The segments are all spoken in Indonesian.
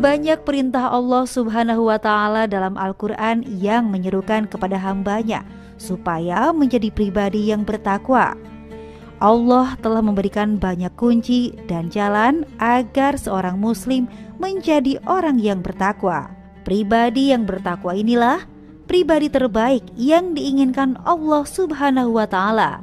Banyak perintah Allah Subhanahu wa Ta'ala dalam Al-Quran yang menyerukan kepada hambanya supaya menjadi pribadi yang bertakwa. Allah telah memberikan banyak kunci dan jalan agar seorang muslim menjadi orang yang bertakwa. Pribadi yang bertakwa inilah pribadi terbaik yang diinginkan Allah Subhanahu wa Ta'ala.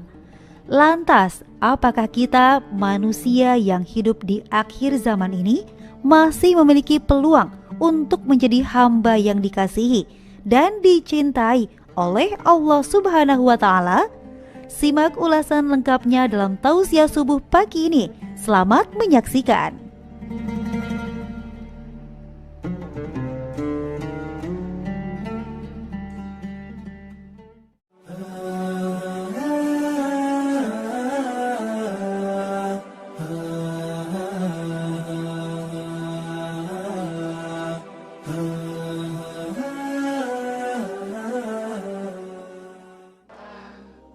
Lantas, apakah kita manusia yang hidup di akhir zaman ini masih memiliki peluang untuk menjadi hamba yang dikasihi dan dicintai oleh Allah Subhanahu wa Ta'ala? Simak ulasan lengkapnya dalam Tausiah Subuh pagi ini. Selamat menyaksikan.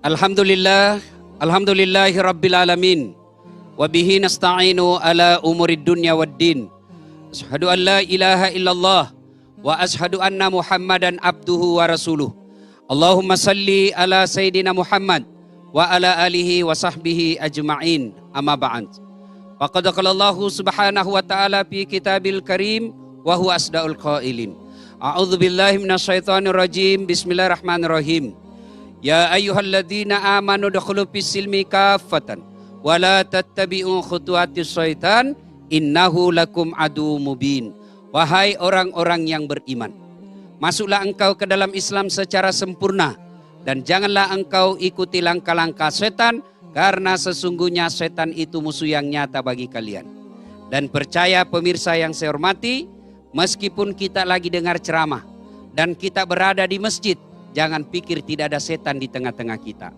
Alhamdulillahi rabbil alamin. Wabihi nasta'inu ala umurid dunya waddin. Ashhadu an la ilaha illallah wa ashhadu anna Muhammadan abduhu wa rasuluh. Allahumma salli ala Sayyidina Muhammad wa ala alihi wa sahbihi ajma'in. Amma ba'd. Faqad qala Allah subhanahu wa ta'ala fi kitabil karim wa huwa asdaqul qailin. A'udzu billahi minasyaitonir rajim. Bismillahirrahmanirrahim. Ya ayyuhalladzina amanu dukhulu fis-silmi kaffatan wa la tattabi'u khutuwatis syaitan innahu lakum adu mubin. Wahai orang-orang yang beriman, masuklah engkau ke dalam Islam secara sempurna dan janganlah engkau ikuti langkah-langkah setan, karena sesungguhnya setan itu musuh yang nyata bagi kalian. Dan percaya pemirsa yang saya hormati, meskipun kita lagi dengar ceramah dan kita berada di masjid, jangan pikir tidak ada setan di tengah-tengah kita.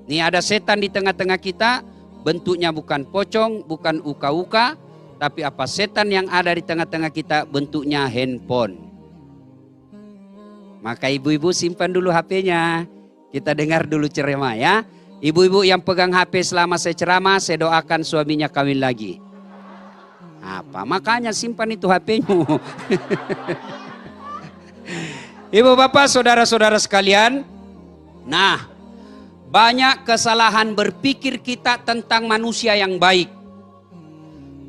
Ini ada setan di tengah-tengah kita, bentuknya bukan pocong, bukan uka-uka, tapi apa setan yang ada di tengah-tengah kita bentuknya handphone. Maka ibu-ibu simpan dulu HP-nya, kita dengar dulu ceramah ya. Ibu-ibu yang pegang HP selama saya ceramah, saya doakan suaminya kawin lagi. Apa? Makanya simpan itu HP-mu. Ibu bapak saudara-saudara sekalian, nah banyak kesalahan berpikir kita tentang manusia yang baik.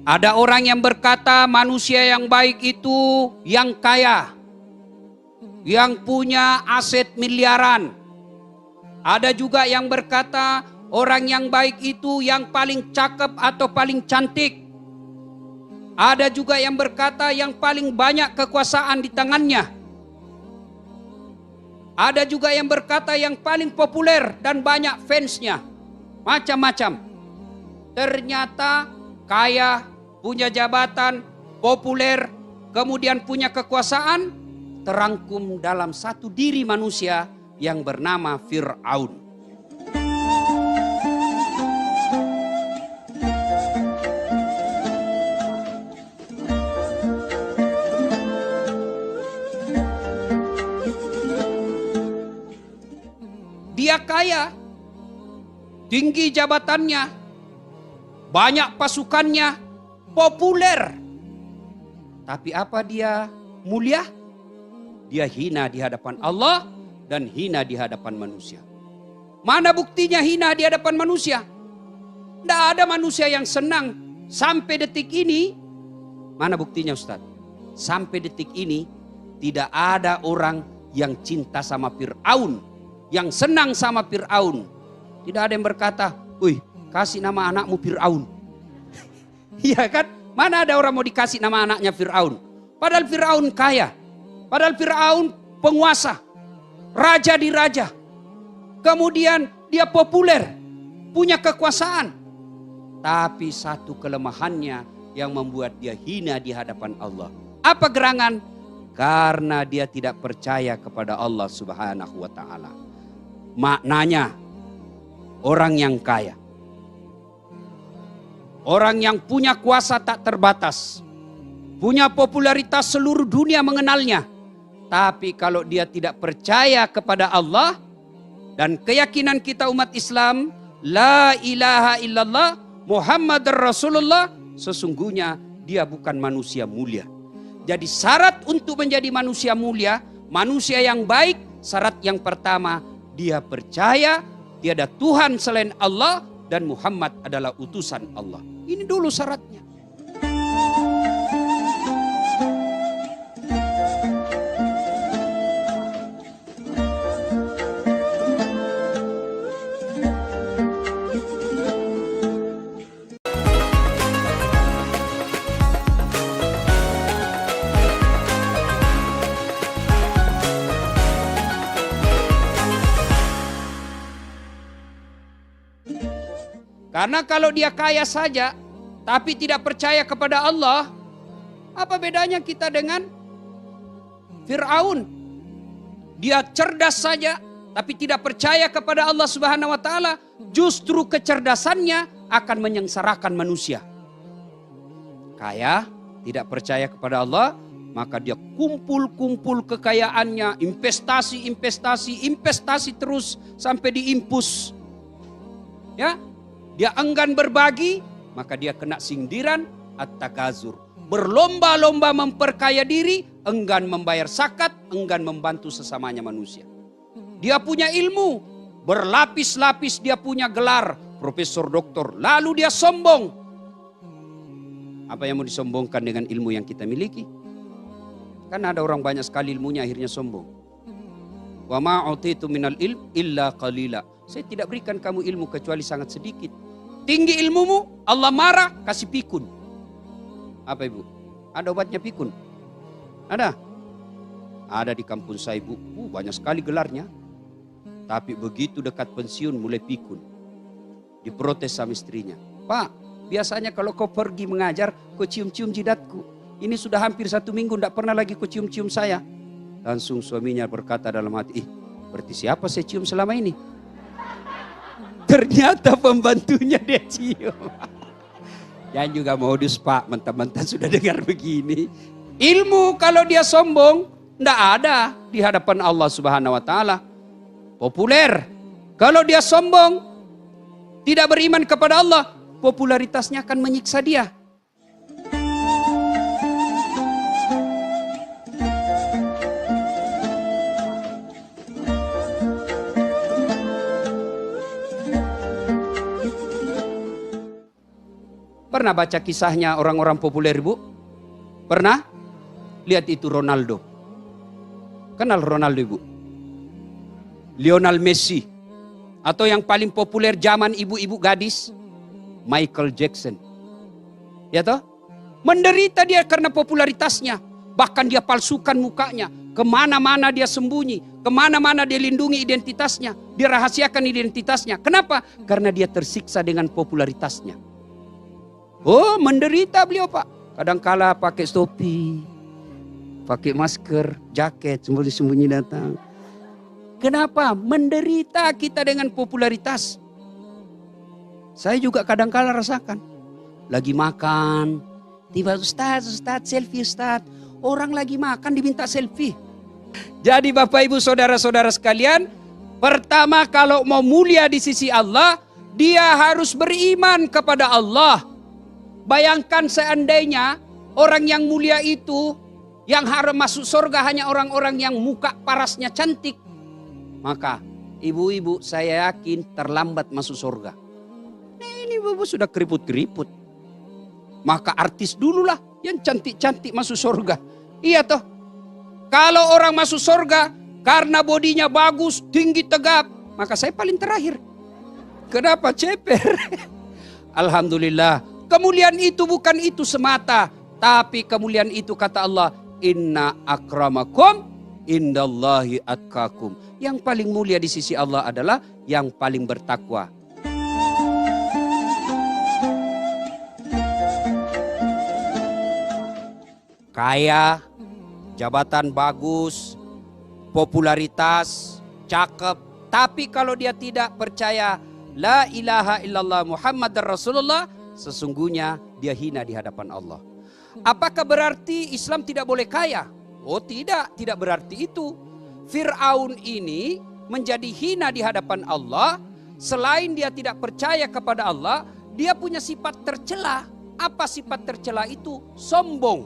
Ada orang yang berkata manusia yang baik itu yang kaya, yang punya aset miliaran. Ada juga yang berkata orang yang baik itu yang paling cakep atau paling cantik. Ada juga yang berkata yang paling banyak kekuasaan di tangannya. Ada juga yang berkata yang paling populer dan banyak fansnya. Macam-macam. Ternyata kaya, punya jabatan, populer, kemudian punya kekuasaan, terangkum dalam satu diri manusia yang bernama Fir'aun. Dia kaya, tinggi jabatannya, banyak pasukannya, populer. Tapi apa dia mulia? Dia hina di hadapan Allah dan hina di hadapan manusia. Mana buktinya hina di hadapan manusia? Tidak ada manusia yang senang sampai detik ini. Mana buktinya Ustaz? Sampai detik ini tidak ada orang yang cinta sama Fir'aun, yang senang sama Fir'aun. Tidak ada yang berkata, "Wih, kasih nama anakmu Fir'aun." Iya kan? Mana ada orang mau dikasih nama anaknya Fir'aun? Padahal Fir'aun kaya. Padahal Fir'aun penguasa. Raja di raja. Kemudian dia populer. Punya kekuasaan. Tapi satu kelemahannya yang membuat dia hina di hadapan Allah. Apa gerangan? Karena dia tidak percaya kepada Allah Subhanahu wa Ta'ala. Maknanya orang yang kaya, orang yang punya kuasa tak terbatas, punya popularitas seluruh dunia mengenalnya. Tapi kalau dia tidak percaya kepada Allah dan keyakinan kita umat Islam, la ilaha illallah Muhammadar Rasulullah, sesungguhnya dia bukan manusia mulia. Jadi syarat untuk menjadi manusia mulia, manusia yang baik, syarat yang pertama, dia percaya tiada Tuhan selain Allah dan Muhammad adalah utusan Allah. Ini dulu syaratnya. Karena kalau dia kaya saja, tapi tidak percaya kepada Allah, apa bedanya kita dengan Fir'aun? Dia cerdas saja, tapi tidak percaya kepada Allah Subhanahu Wa Taala. Justru kecerdasannya akan menyengsarakan manusia. Kaya, tidak percaya kepada Allah, maka dia kumpul-kumpul kekayaannya, investasi terus sampai diimpus. Ya. Dia enggan berbagi, maka dia kena sindiran at-takazur. Berlomba-lomba memperkaya diri, enggan membayar zakat, enggan membantu sesamanya manusia. Dia punya ilmu, berlapis-lapis dia punya gelar, profesor, doktor. Lalu dia sombong. Apa yang mau disombongkan dengan ilmu yang kita miliki? Kan ada orang banyak sekali ilmunya akhirnya sombong. Wa ma utitu minal ilm illa qalila. Saya tidak berikan kamu ilmu kecuali sangat sedikit. Tinggi ilmumu, Allah marah, kasih pikun. Apa ibu? Ada obatnya pikun? Ada? Ada di kampung saya ibu. Banyak sekali gelarnya. Tapi begitu dekat pensiun mulai pikun. Diprotes sama istrinya. Pak, biasanya kalau kau pergi mengajar, kau cium-cium jidatku. Ini sudah hampir 1 minggu, tidak pernah lagi kau cium-cium saya. Langsung suaminya berkata dalam hati, berarti siapa saya cium selama ini? Ternyata pembantunya dia cium. Jangan juga modus pak, mentah-mentah sudah dengar begini. Ilmu kalau dia sombong, tidak ada di hadapan Allah Subhanahu Wa Taala. Populer, kalau dia sombong, tidak beriman kepada Allah, popularitasnya akan menyiksa dia. Pernah baca kisahnya orang-orang populer ibu? Pernah? Lihat itu Ronaldo. Kenal Ronaldo ibu? Lionel Messi. Atau yang paling populer zaman ibu-ibu gadis? Michael Jackson. Ya toh? Menderita dia karena popularitasnya. Bahkan dia palsukan mukanya. Kemana-mana dia sembunyi. Kemana-mana dia lindungi identitasnya. Dia rahasiakan identitasnya. Kenapa? Karena dia tersiksa dengan popularitasnya. Oh, menderita beliau pak. Kadangkala pakai topi, pakai masker, jaket, sembunyi-sembunyi datang. Kenapa? Menderita kita dengan popularitas. Saya juga kadangkala rasakan. Lagi makan, tiba Ustaz, selfie Ustaz. Orang lagi makan diminta selfie. Jadi Bapak Ibu Saudara-saudara sekalian, pertama kalau mau mulia di sisi Allah, dia harus beriman kepada Allah. Bayangkan seandainya orang yang mulia itu yang harus masuk surga hanya orang-orang yang muka parasnya cantik. Maka ibu-ibu saya yakin terlambat masuk surga. Nah, ini ibu sudah keriput-keriput. Maka artis dululah yang cantik-cantik masuk surga. Iya toh. Kalau orang masuk surga karena bodinya bagus, tinggi, tegap, maka saya paling terakhir. Kenapa ceper? Alhamdulillah. Kemuliaan itu bukan itu semata. Tapi kemuliaan itu kata Allah. Inna akramakum indallahi atqakum. Yang paling mulia di sisi Allah adalah yang paling bertakwa. Kaya, jabatan bagus, popularitas, cakep. Tapi kalau dia tidak percaya la ilaha illallah Muhammad Rasulullah, sesungguhnya dia hina di hadapan Allah. Apakah berarti Islam tidak boleh kaya? Oh tidak, tidak berarti itu. Fir'aun ini menjadi hina di hadapan Allah. Selain dia tidak percaya kepada Allah, dia punya sifat tercela. Apa sifat tercela itu? Sombong.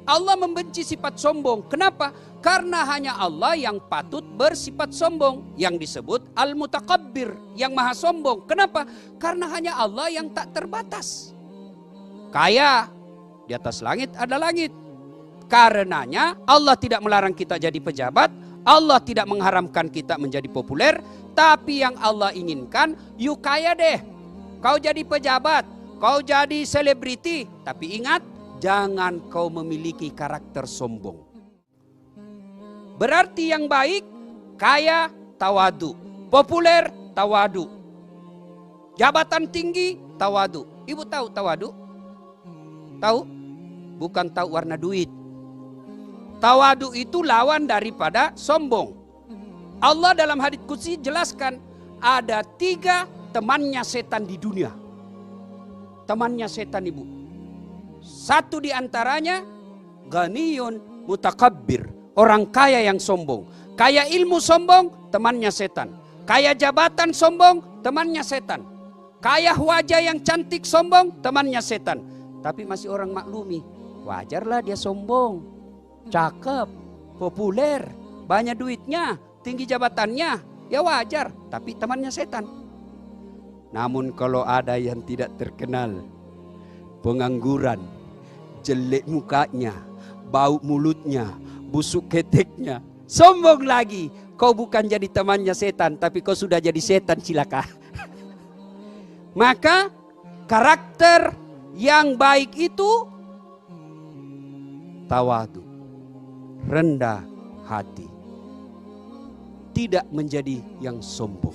Allah membenci sifat sombong. Kenapa? Karena hanya Allah yang patut bersifat sombong, yang disebut Al-Mutakabbir, yang maha sombong. Kenapa? Karena hanya Allah yang tak terbatas. Kaya, di atas langit ada langit. Karenanya Allah tidak melarang kita jadi pejabat, Allah tidak mengharamkan kita menjadi populer, tapi yang Allah inginkan, yuk kaya deh. Kau jadi pejabat, kau jadi selebriti, tapi ingat, jangan kau memiliki karakter sombong. Berarti yang baik, kaya, tawadu. Populer, tawadu. Jabatan tinggi, tawadu. Ibu tahu tawadu? Tahu? Bukan tahu warna duit. Tawadu itu lawan daripada sombong. Allah dalam hadits qudsi jelaskan, ada 3 temannya setan di dunia. Temannya setan, ibu. Satu di antaranya, ghaniyun mutakabbir. Orang kaya yang sombong. Kaya ilmu sombong, temannya setan. Kaya jabatan sombong, temannya setan. Kaya wajah yang cantik sombong, temannya setan. Tapi masih orang maklumi, wajarlah dia sombong. Cakep, populer, banyak duitnya, tinggi jabatannya, ya wajar. Tapi temannya setan. Namun kalau ada yang tidak terkenal, pengangguran, jelek mukanya, bau mulutnya, busuk keteknya, sombong lagi. Kau bukan jadi temannya setan, tapi kau sudah jadi setan cilaka. Maka karakter yang baik itu tawadu, rendah hati, tidak menjadi yang sombong.